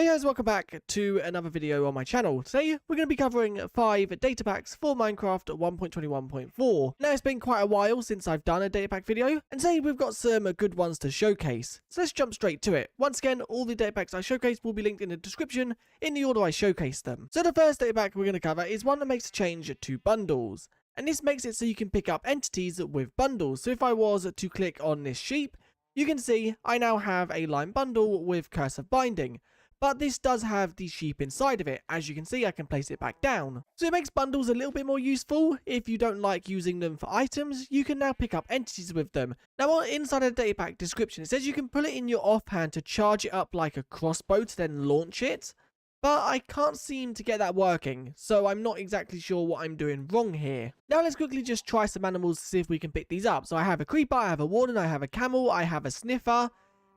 Hey guys, welcome back to another video on my channel. Today we're going to be covering 5 data packs for Minecraft 1.21.4. Now it's been quite a while since I've done a data pack video, and today we've got some good ones to showcase. So let's jump straight to it. Once again, all the data packs I showcase will be linked in the description in the order I showcase them. So the first data pack we're going to cover is one that makes a change to bundles. And this makes it so you can pick up entities with bundles. So if I was to click on this sheep, you can see I now have a line bundle with cursive binding. But this does have the sheep inside of it. As you can see, I can place it back down. So it makes bundles a little bit more useful. If you don't like using them for items, you can now pick up entities with them. Now, inside of the data pack description, it says you can pull it in your offhand to charge it up like a crossbow to then launch it. But I can't seem to get that working, so I'm not exactly sure what I'm doing wrong here. Now let's quickly just try some animals to see if we can pick these up. So I have a creeper, I have a warden, I have a camel, I have a sniffer.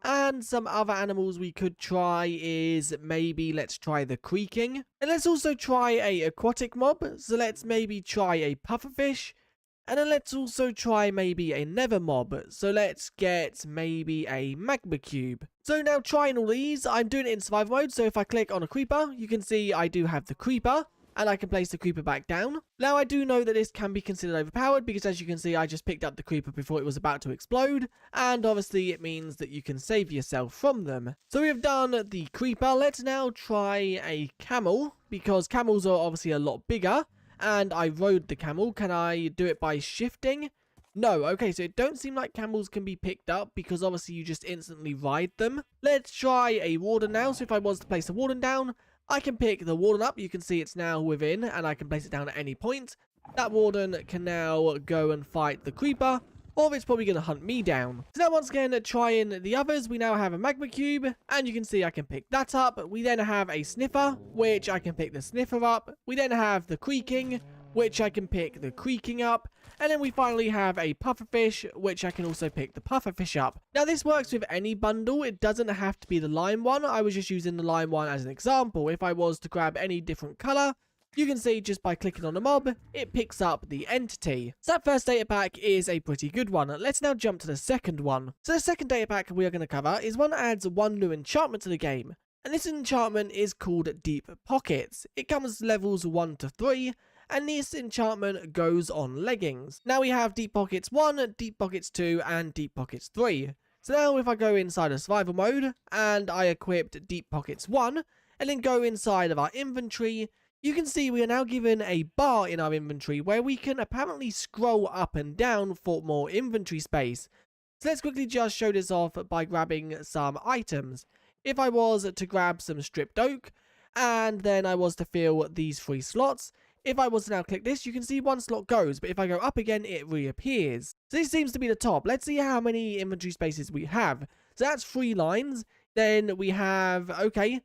And some other animals we could try is maybe let's try the creaking. And let's also try a aquatic mob. So let's maybe try a pufferfish. And then let's also try maybe a nether mob. So let's get maybe a magma cube. So now trying all these, I'm doing it in survival mode. So if I click on a creeper, you can see I do have the creeper. And I can place the creeper back down. Now, I do know that this can be considered overpowered because, as you can see, I just picked up the creeper before it was about to explode. And obviously, it means that you can save yourself from them. So we have done the creeper. Let's now try a camel because camels are obviously a lot bigger. And I rode the camel. Can I do it by shifting? No. Okay, so it don't seem like camels can be picked up because obviously you just instantly ride them. Let's try a warden now. So if I was to place a warden down, I can pick the warden up. You can see it's now within and I can place it down at any point. That warden can now go and fight the creeper, or it's probably going to hunt me down. So now once again, trying the others, we now have a magma cube and you can see I can pick that up. We then have a sniffer, which I can pick the sniffer up. We then have the creaking, which I can pick the creaking up. And then we finally have a pufferfish, which I can also pick the pufferfish up. Now, this works with any bundle. It doesn't have to be the lime one. I was just using the lime one as an example. If I was to grab any different color, you can see just by clicking on the mob, it picks up the entity. So that first data pack is a pretty good one. Let's now jump to the second one. So the second data pack we are going to cover is one that adds one new enchantment to the game. And this enchantment is called Deep Pockets. It comes levels 1 to 3. And this enchantment goes on leggings. Now we have Deep Pockets 1, Deep Pockets 2, and Deep Pockets 3. So now if I go inside of survival mode, and I equipped Deep Pockets 1, and then go inside of our inventory, you can see we are now given a bar in our inventory where we can apparently scroll up and down for more inventory space. So let's quickly just show this off by grabbing some items. If I was to grab some stripped oak, and then I was to fill these 3 slots, if I was to now click this, you can see 1 slot goes, but if I go up again, it reappears. So this seems to be the top. Let's see how many inventory spaces we have. So that's 3 lines. Then we have, okay.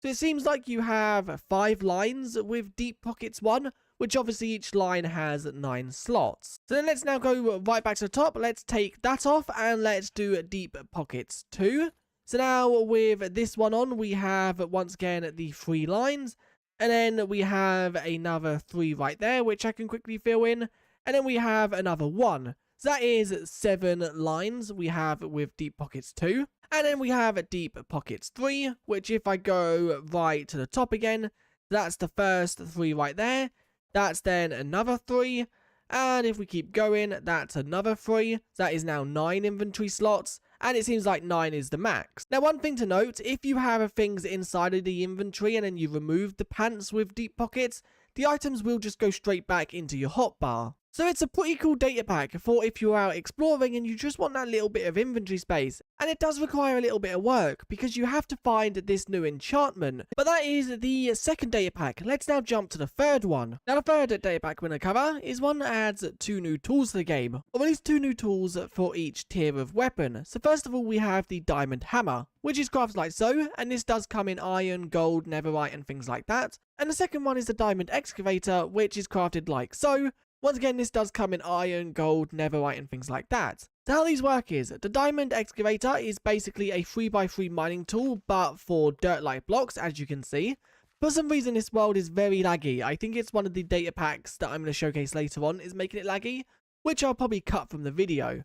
So it seems like you have 5 lines with Deep Pockets 1, which obviously each line has 9 slots. So then let's now go right back to the top. Let's take that off and let's do Deep Pockets 2. So now with this one on, we have once again the 3 lines. And then we have another 3 right there, which I can quickly fill in. And then we have another 1. So that is 7 lines we have with Deep Pockets 2. And then we have Deep Pockets 3, which if I go right to the top again, that's the first 3 right there. That's then another 3. And if we keep going, that's another 3. So that is now 9 inventory slots. And it seems like 9 is the max. Now, one thing to note, if you have things inside of the inventory and then you remove the pants with Deep Pockets, the items will just go straight back into your hotbar. So it's a pretty cool data pack for if you're out exploring and you just want that little bit of inventory space. And it does require a little bit of work because you have to find this new enchantment. But that is the second data pack. Let's now jump to the third one. Now the third data pack we're going to cover is one that adds 2 new tools to the game. Or at least 2 new tools for each tier of weapon. So first of all we have the diamond hammer, which is crafted like so. And this does come in iron, gold, netherite and things like that. And the second one is the diamond excavator, which is crafted like so. Once again, this does come in iron, gold, netherite, and things like that. So how these work is, the diamond excavator is basically a 3x3 mining tool, but for dirt-like blocks, as you can see. For some reason, this world is very laggy. I think it's one of the data packs that I'm going to showcase later on is making it laggy, which I'll probably cut from the video.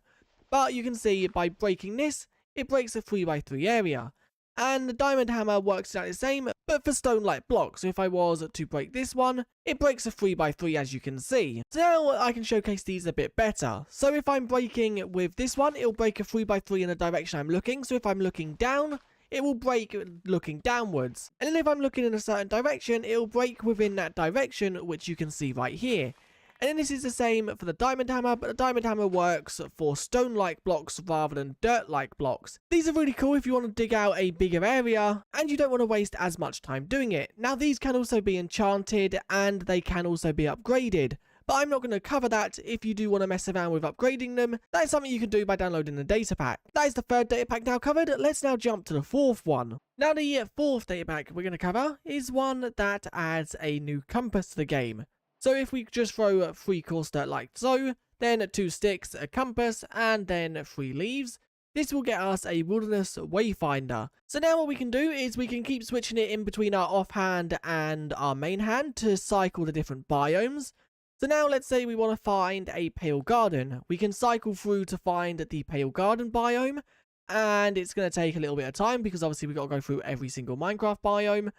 But you can see by breaking this, it breaks a 3x3 area. And the diamond hammer works exactly the same, but for stone-like blocks. So if I was to break this one, it breaks a 3x3 as you can see. So now I can showcase these a bit better. So if I'm breaking with this one, it'll break a 3x3 in the direction I'm looking. So if I'm looking down, it will break looking downwards. And then if I'm looking in a certain direction, it will break within that direction, which you can see right here. And then this is the same for the diamond hammer, but the diamond hammer works for stone-like blocks rather than dirt-like blocks. These are really cool if you want to dig out a bigger area and you don't want to waste as much time doing it. Now these can also be enchanted and they can also be upgraded, but I'm not going to cover that. If you do want to mess around with upgrading them, that is something you can do by downloading the data pack. That is the third data pack now covered. Let's now jump to the fourth one. Now the fourth data pack we're going to cover is one that adds a new compass to the game. So if we just throw 3 coarse dirt like so, then 2 sticks, a compass, and then 3 leaves, this will get us a wilderness wayfinder. So now what we can do is we can keep switching it in between our offhand and our main hand to cycle the different biomes. So now let's say we want to find a pale garden. We can cycle through to find the pale garden biome, and it's going to take a little bit of time because obviously we've got to go through every single Minecraft biome.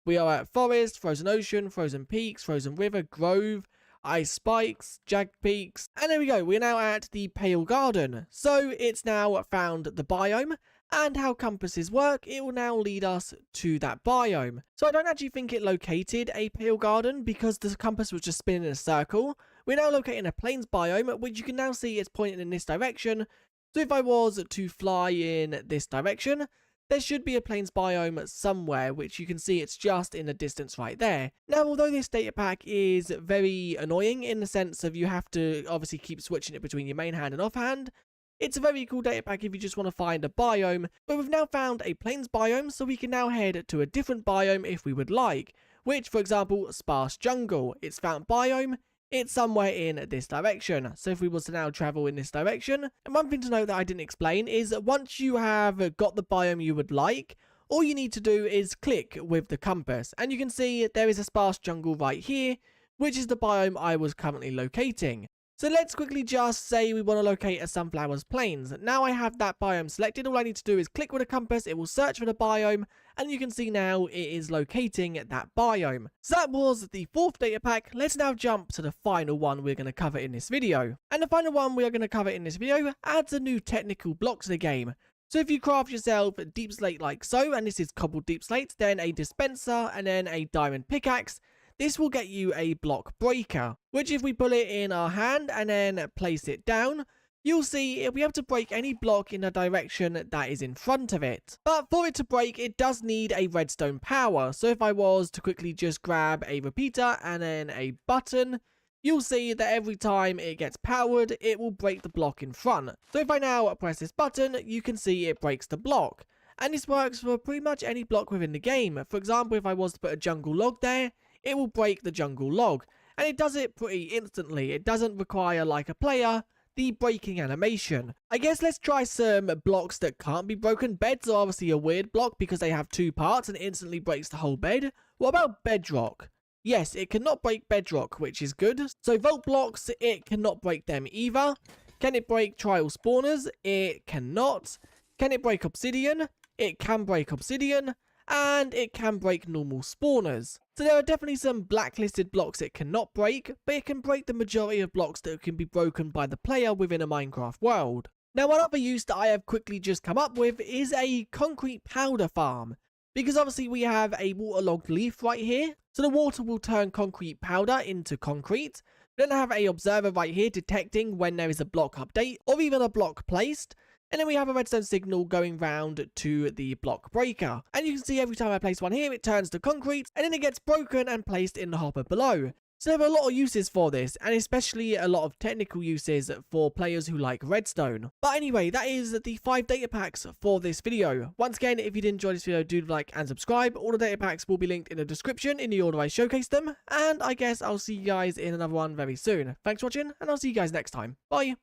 We are at forest, frozen ocean, frozen peaks, frozen river, grove, ice spikes, jagged peaks, and there we go. We're now at the pale garden. So it's now found the biome, and how compasses work, it will now lead us to that biome. So I don't actually think it located a pale garden because the compass was just spinning in a circle. We're now locating a plains biome, which you can now see it's pointing in this direction. So if I was to fly in this direction, there should be a plains biome somewhere, which you can see it's just in the distance right there. Now, although this data pack is very annoying in the sense of you have to obviously keep switching it between your main hand and offhand, it's a very cool data pack if you just want to find a biome. But we've now found a plains biome, so we can now head to a different biome if we would like, which, for example, sparse jungle. It's found biome. It's somewhere in this direction. So if we was to now travel in this direction, and one thing to note that I didn't explain is that once you have got the biome you would like, all you need to do is click with the compass, and you can see there is a sparse jungle right here, which is the biome I was currently locating. So let's quickly just say we want to locate a sunflowers plains. Now I have that biome selected. All I need to do is click with a compass. It will search for the biome, and you can see now it is locating that biome. So that was the fourth data pack. Let's now jump to the final one we're going to cover in this video. And the final one we are going to cover in this video adds a new technical block to the game. So if you craft yourself a deep slate like so, and this is cobbled deep slate, then a dispenser, and then a diamond pickaxe, this will get you a block breaker, which if we pull it in our hand and then place it down, you'll see it'll be able to break any block in the direction that is in front of it. But for it to break, it does need a redstone power. So if I was to quickly just grab a repeater and then a button, you'll see that every time it gets powered, it will break the block in front. So if I now press this button, you can see it breaks the block. And this works for pretty much any block within the game. For example, if I was to put a jungle log there, it will break the jungle log, and it does it pretty instantly. It doesn't require, like a player, the breaking animation. I guess let's try some blocks that can't be broken. Beds are obviously a weird block because they have 2 parts and it instantly breaks the whole bed. What about bedrock? Yes, it cannot break bedrock, which is good. So vault blocks, it cannot break them either. Can it break trial spawners? It cannot. Can it break obsidian? It can break obsidian. And it can break normal spawners. So there are definitely some blacklisted blocks it cannot break, but it can break the majority of blocks that can be broken by the player within a Minecraft world. Now, one other use that I have quickly just come up with is a concrete powder farm, because obviously we have a waterlogged leaf right here, so the water will turn concrete powder into concrete. Then I have a observer right here detecting when there is a block update or even a block placed. And then we have a redstone signal going round to the block breaker. And you can see every time I place one here, it turns to concrete, and then it gets broken and placed in the hopper below. So there are a lot of uses for this, and especially a lot of technical uses for players who like redstone. But anyway, that is the 5 data packs for this video. Once again, if you did enjoy this video, do like and subscribe. All the data packs will be linked in the description in the order I showcased them. And I guess I'll see you guys in another one very soon. Thanks for watching, and I'll see you guys next time. Bye.